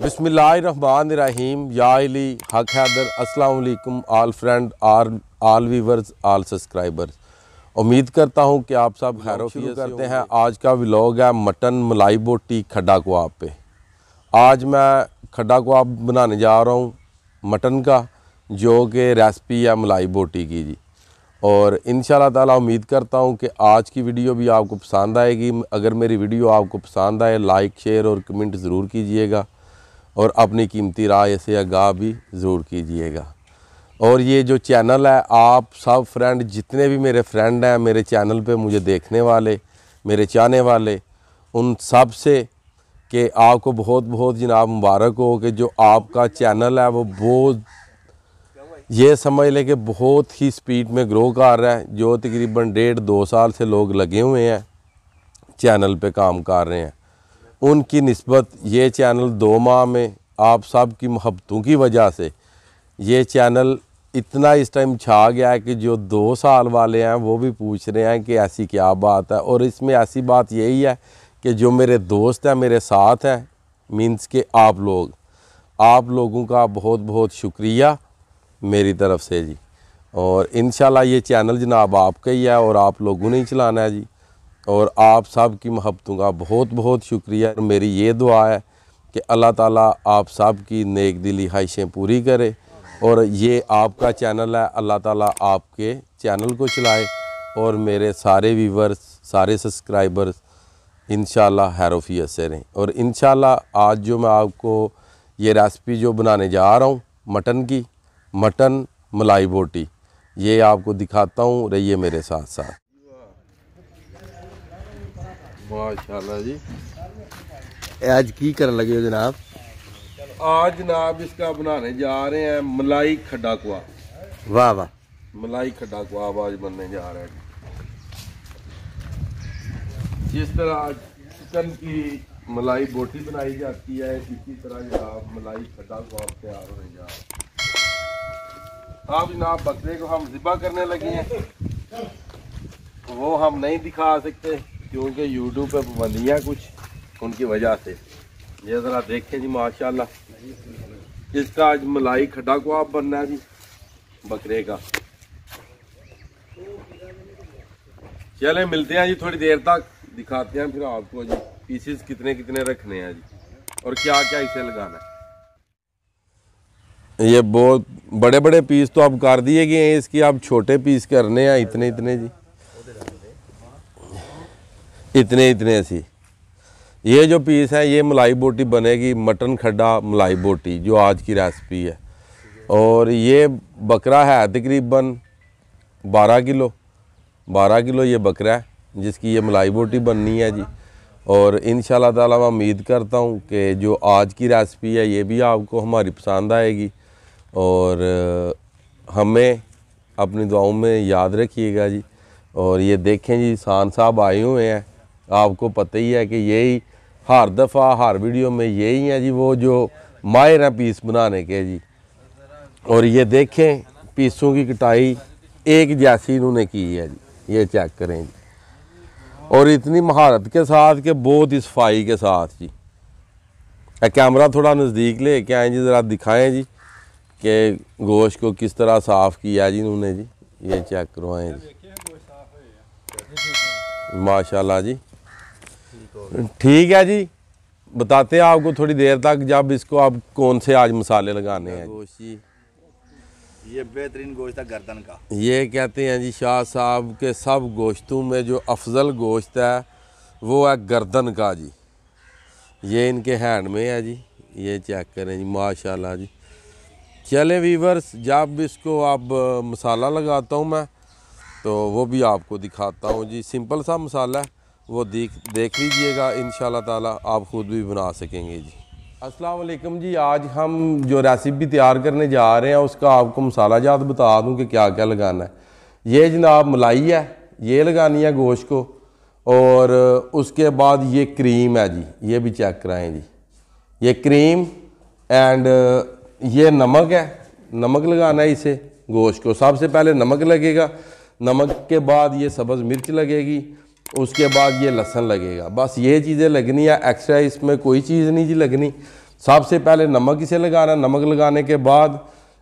बिस्मिल्लाहिर्रहमानिर्रहीम या अली हक हैदर अस्सलाम वालेकुम all friend all viewers all subscribers. उम्मीद करता हूं कि आप सब खैर शुरू करते हैं। आज का व्लॉग है मटन मलाई बोटी खड्डा कबाब पे। आज मैं खड्डा कबाब बनाने जा रहा हूं मटन का, जो कि रेसिपी है मलाई बोटी की जी। और इंशाल्लाह ताला उम्मीद करता हूं कि आज की वीडियो भी आपको पसंद आएगी। अगर मेरी वीडियो आपको पसंद आए लाइक शेयर और कमेंट ज़रूर कीजिएगा और अपनी कीमती राय से आगाह भी ज़रूर कीजिएगा। और ये जो चैनल है, आप सब फ्रेंड जितने भी मेरे फ्रेंड हैं मेरे चैनल पे मुझे देखने वाले, मेरे चाहने वाले, उन सब से कि आपको बहुत बहुत जनाब मुबारक हो कि जो आपका चैनल है वो बहुत ये समझ लें कि बहुत ही स्पीड में ग्रो कर रहा है। जो तकरीबन 1.5-2 साल से लोग लगे हुए हैं चैनल पे काम कर रहे हैं, उनकी निस्बत ये चैनल 2 माह में आप सब की मोहब्बतों की वजह से ये चैनल इतना इस टाइम छा गया है कि जो 2 साल वाले हैं वो भी पूछ रहे हैं कि ऐसी क्या बात है। और इसमें ऐसी बात यही है कि जो मेरे दोस्त हैं मेरे साथ हैं, मीन्स के आप लोगों का बहुत बहुत शुक्रिया मेरी तरफ से जी। और इंशाल्लाह ये चैनल जनाब आपका ही है और आप लोगों ने ही चलाना है जी। और आप सब की मोहब्बतों का बहुत बहुत शुक्रिया। मेरी ये दुआ है कि अल्लाह ताला आप सब की नेक दिली ख्वाहिशें पूरी करे। और ये आपका चैनल है, अल्लाह ताला आपके चैनल को चलाए और मेरे सारे व्यूवर्स, सारे सब्सक्राइबर्स इंशाल्लाह हैरोफियत से रहें। और इंशाल्लाह आज जो मैं आपको ये रेसिपी जो बनाने जा रहा हूँ मटन की, मटन मलाई बोटी, ये आपको दिखाता हूँ, रहिए मेरे साथ साथ। माशाल्लाह जी। आज की करने लगे हो जनाब? आज जनाब इसका बनाने जा रहे हैं मलाई खड्डा कबाब। वाह वाह, मलाई खड्डा कबाब आज बनने जा रहे हैं। जिस तरह चिकन की मलाई बोटी बनाई जाती है, इसी तरह जनाब मलाई खड्डा कबाब तैयार होने जा रहा है। अब जनाब बकरे को हम ज़िबा करने लगे हैं, वो हम नहीं दिखा सकते क्योंकि यूट्यूब पे पाबंदियाँ कुछ, उनकी वजह से। ये ज़रा देखें जी माशाल्लाह, इसका आज मलाई खड्डा कबाब बनना है जी बकरे का। चले मिलते हैं जी थोड़ी देर तक, दिखाते हैं फिर आपको जी पीसेस कितने कितने रखने हैं जी और क्या क्या इसे लगाना है। ये बहुत बड़े बड़े पीस तो अब कर दिए गए हैं, इसकी अब छोटे पीस करने हैं, इतने इतने जी, इतने इतने सी। ये जो पीस है ये मलाई बोटी बनेगी, मटन खड्डा मलाई बोटी जो आज की रेसिपी है। और ये बकरा है तकरीबन 12 किलो ये बकरा है जिसकी ये मलाई बोटी बननी है जी। और इंशाल्लाह ताला मैं उम्मीद करता हूँ कि जो आज की रेसिपी है ये भी आपको हमारी पसंद आएगी। और हमें अपनी दुआओं में याद रखिएगा जी। और ये देखें जी सान साहब आए हुए हैं, आपको पता ही है कि यही हर दफ़ा हर वीडियो में यही है जी वो जो माहिर हैं पीस बनाने के जी। और ये देखें पीसों की कटाई एक जैसी इन्होंने की है जी, ये चेक करें जी। और इतनी महारत के साथ कि बहुत ही सफाई के साथ जी। कैमरा थोड़ा नज़दीक ले के आए जी, ज़रा दिखाएं जी कि गोश्त को किस तरह साफ़ किया जी इन्होंने जी। ये चेक करवाएं जी, माशाल्लाह जी। ठीक है जी, बताते हैं आपको थोड़ी देर तक जब इसको आप कौन से आज मसाले लगाने हैं। गोश्त जी ये बेहतरीन गोश्त है गर्दन का। ये कहते हैं जी शाह साहब के सब गोश्तों में जो अफजल गोश्त है वो है गर्दन का जी। ये इनके हैंड में है जी, ये चेक करें जी माशाल्लाह जी। चले वीवर्स, जब इसको अब मसाला लगाता हूँ मैं तो वो भी आपको दिखाता हूँ जी। सिंपल सा मसाला है, वो देख लीजिएगा, इंशाल्लाह ताला आप ख़ुद भी बना सकेंगे जी। अस्सलाम वालेकुम जी। आज हम जो रेसिपी तैयार करने जा रहे हैं उसका आपको मसाला जात बता दूं कि क्या क्या लगाना है। ये जनाब मलाई है, ये लगानी है गोश्त को। और उसके बाद ये क्रीम है जी, ये भी चेक कराएं जी। ये क्रीम एंड ये नमक है, नमक लगाना है इसे गोश्त को। सबसे पहले नमक लगेगा, नमक के बाद ये सब्ज़ मिर्च लगेगी, उसके बाद ये लहसुन लगेगा। बस ये चीज़ें लगनी है, एक्स्ट्रा इसमें कोई चीज़ नहीं जी लगनी। सबसे पहले नमक इसे लगाना, नमक लगाने के बाद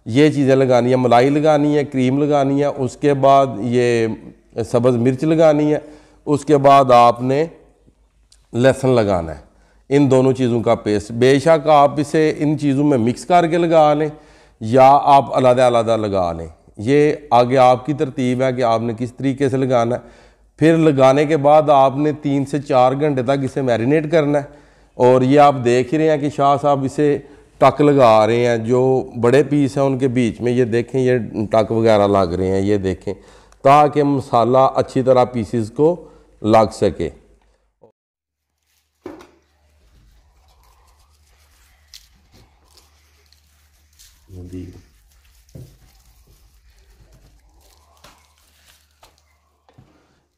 ये चीज़ें लगानी है, मलाई लगानी है, क्रीम लगानी है, उसके बाद ये सब्ज़ मिर्च लगानी है, उसके बाद आपने लहसुन लगाना है, इन दोनों चीज़ों का पेस्ट। बेशक आप इसे इन चीज़ों में मिक्स करके लगा लें या आप अलग अलग लगा लें, ये आगे आपकी तरतीब है कि आपने किस तरीके से लगाना है। फिर लगाने के बाद आपने 3 से 4 घंटे तक इसे मैरिनेट करना है। और ये आप देख ही रहे हैं कि शाह साहब इसे टक लगा रहे हैं, जो बड़े पीस हैं उनके बीच में ये देखें ये टक वगैरह लग रहे हैं, ये देखें, ताकि मसाला अच्छी तरह पीसेस को लग सके।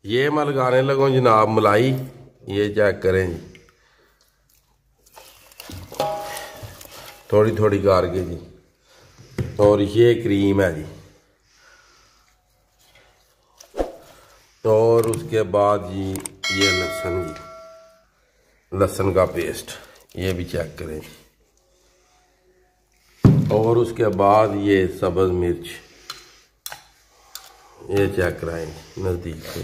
ये मैं लगाने लगूँ जनाब मलाई, ये चेक करें जी, थोड़ी थोड़ी करके जी। और ये क्रीम है जी, और उसके बाद जी ये लहसुन जी, लहसुन का पेस्ट, ये भी चेक करें जी। और उसके बाद ये सब्ज़ मिर्च, ये चेक कराएं नज़दीक से,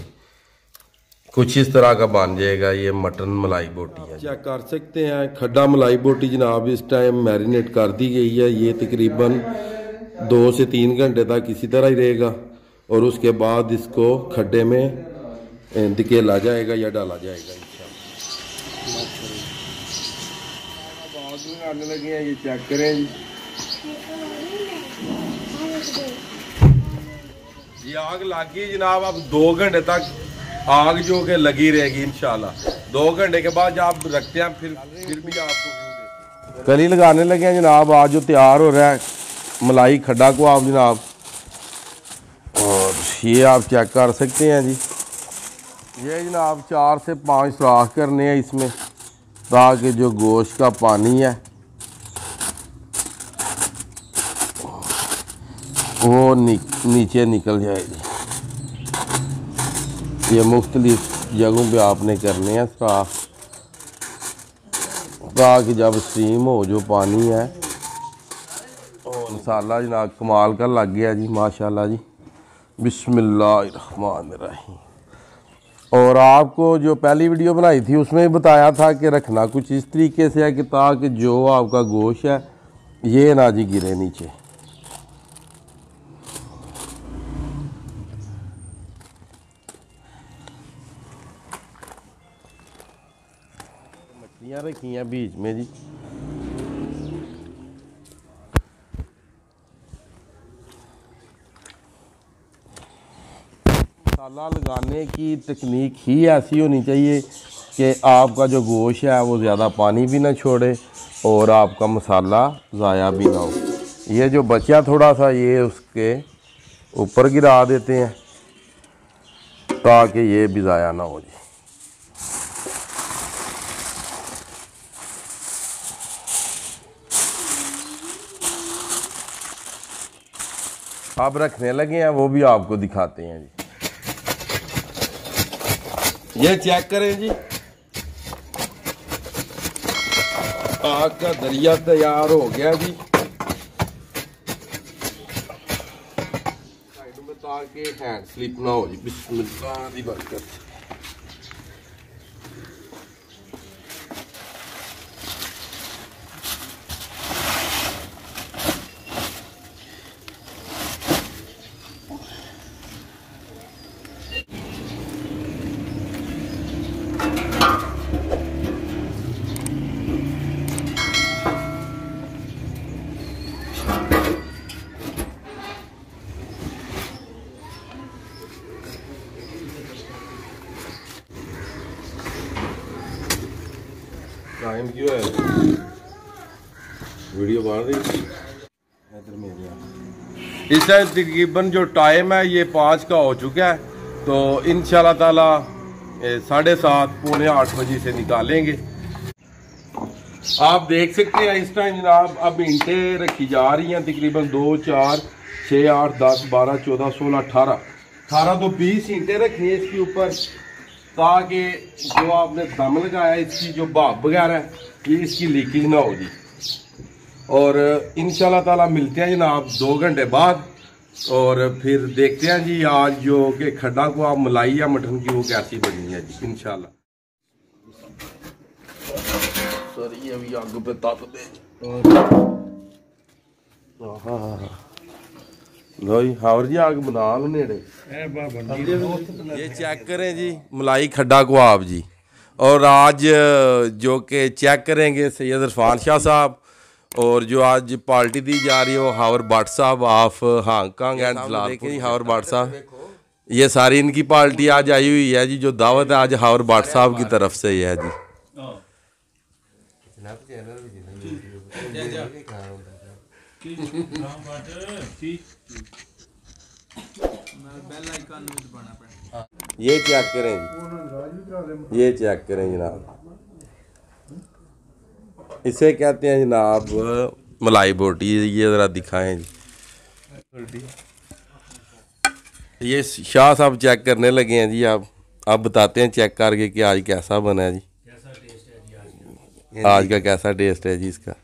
कुछ इस तरह का बन जाएगा। ये मटन मलाई बोटी है, चेक कर सकते हैं। खड्डा मलाई बोटी जनाब इस टाइम मैरिनेट कर दी गई है, ये तकरीबन 2 से 3 घंटे तक इसी तरह ही रहेगा। और उसके बाद इसको खड्डे में धकेला जाएगा या डाला जाएगा इंशाल्लाह। आने लगे हैं, ये चेक करें जी। ये आग लगी जनाब, अब 2 घंटे तक आग जो के लगी रहेगी इंशाल्लाह। 2 घंटे के बाद जब आप रखते हैं फिर भी आपको करी लगाने लगे हैं जनाब। आज जो तैयार हो रहा है मलाई खड्डा को आप जनाब, और ये आप चेक कर सकते हैं जी। ये जनाब 4 से 5 सुराख करने हैं इसमें, ताकि जो गोश्त का पानी है वो नीचे निकल जाएगी। ये मुख्तलिफ जगहों पे आपने करने हैं साफ, ताकि जब स्टीम हो जो पानी है। और मसाला जनाब कमाल का लग गया जी माशाल्लाह जी। बिस्मिल्लाहिर्रहमानिर्रहीम। और आपको जो पहली वीडियो बनाई थी उसमें बताया था कि रखना कुछ इस तरीके से है कि ताकि जो आपका गोश्त है ये ना जी गिरे नीचे। मछलियाँ रखी हैं बीच में जी। मसाला लगाने की तकनीक ही ऐसी होनी चाहिए कि आपका जो गोश्त है वो ज़्यादा पानी भी ना छोड़े और आपका मसाला ज़ाया भी ना हो। ये जो बचा थोड़ा सा ये उसके ऊपर गिरा देते हैं ताकि ये भी ज़ाया ना हो जी। आप रखने लगे हैं वो भी आपको दिखाते हैं जी। ये चेक करें जी, आग का दरिया तैयार हो गया जी। साइड में ताकि हैंड स्लिप ना हो जी। बिस्मिल्लाह दी बरकत। टाइम क्यों है वीडियो बन रही इस टाइम तकरीबन जो टाइम है ये 5 का हो चुका है। तो इंशाल्लाह ताला 7:30 पौने 8 बजे से निकालेंगे। आप देख सकते हैं इस टाइम जनाब अब ईंटें रखी जा रही हैं तकरीबन 2 4 6 8 10 12 14 16 18 तो 20 ईंटें रखनी है इसके ऊपर, ताकि जो आपने दम लगाया इसकी जो भाप वगैरह है ये इसकी लीकेज ना हो जी। और इंशाल्लाह ताला मिलते हैं जनाब 2 घंटे बाद और फिर देखते हैं जी आज जो कि खड्डा को आप मलाई या मटन की वो कैसी बनी है जी इंशाल्लाह। सॉरी अभी आग पे तप दे लो जी हावर जी आग बना लो नेड़े। ये चेक करें जी मलाई खड्डा को आप जी। और आज जो कि चेक करेंगे सैयद इरफान शाह साहब और जो आज पार्टी दी जा रही है वो हावर भट्ट साहब ऑफ हांगकांग एंड जलालपुर जी। हावर भट्ट साहब ये सारी इनकी पार्टी आज आई हुई है जी। जो दावत है आज हावर भट्ट साहब की तरफ से ही है जी। ये चेक करें जी, ये चेक करें जनाब, इसे कहते हैं जनाब मलाई बोटी। ये ज़रा दिखाएं जी। ये शाह साहब चेक करने लगे हैं जी। आप बताते हैं चेक करके कि आज कैसा बना है जी, आज का कैसा टेस्ट है जी इसका।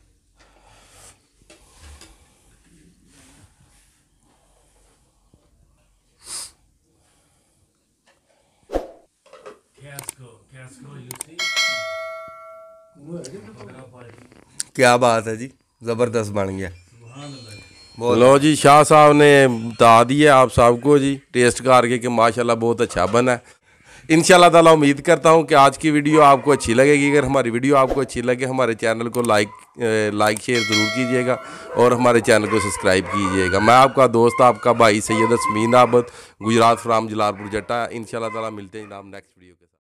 क्या बात है जी, ज़बरदस्त बन गया। लो जी शाह साहब ने बता दिया आप सबको जी टेस्ट करके कि माशाल्लाह बहुत अच्छा बना है। इंशाल्लाह ताला उम्मीद करता हूँ कि आज की वीडियो आपको अच्छी लगेगी। अगर हमारी वीडियो आपको अच्छी लगे हमारे चैनल को लाइक शेयर ज़रूर कीजिएगा और हमारे चैनल को सब्सक्राइब कीजिएगा। मैं आपका दोस्त आपका भाई सैयद असमीन आबद गुजरात फ्राम जलालपुर जट्टा। इंशाल्लाह ताला मिलते हैं जनाब नेक्स्ट वीडियो के साथ।